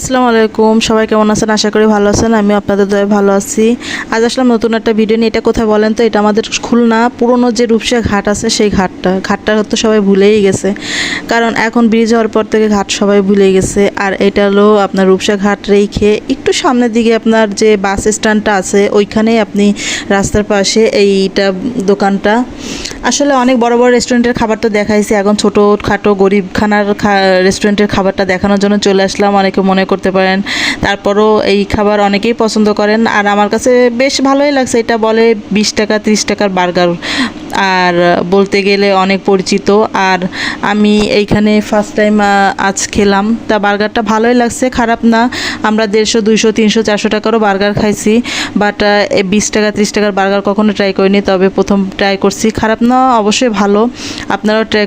আসসালামু আলাইকুম, সবাই কেমন আছেন? আশা করি ভালো আছেন। আমি আপনাদের দয়ায় ভালো আছি। আজ আসলাম নতুন একটা ভিডিও নিয়ে। এটা কোথায় বলেন তো? এটা আমাদের খুলনা পুরনো যে রূপসা ঘাট আছে সেই ঘাটটা তো সবাই ভুলেই গেছে, কারণ এখন ব্রিজ হওয়ার পর থেকে ঘাট সবাই ভুলেই গেছে। আর এটা হলো আপনার রূপসা ঘাট রেখে একটু সামনের দিকে আপনার যে বাস স্ট্যান্ডটা আছে ওইখানেই আপনি রাস্তার পাশে এইটা দোকানটা। আসলে অনেক বড় বড় রেস্টুরেন্টের খাবার তো দেখাইছি, এখন ছোটোখাটো গরিবখানার রেস্টুরেন্টের খাবারটা দেখানোর জন্য চলে আসলাম। অনেকে মনে করতে পারেন, তারপরও এই খাবার অনেকেই পছন্দ করেন আর আমার কাছে বেশ ভালোই লাগছে। এটা বলে 20 টাকা 30 টাকার বার্গার, আর বলতে গেলে অনেক পরিচিত। আর আমি এইখানে ফার্স্ট টাইম আজ খেলাম, তা বার্গারটা ভালোই লাগছে, খারাপ না। আমরা 150 200 300 400 টাকারও বার্গার খাইছি, বাট 20 টাকা 30 টাকার বার্গার কখনো ট্রাই করিনি, তবে প্রথম ট্রাই করছি। খারাপ না, অবশ্যই ভালো। আপনারাও ট্রাই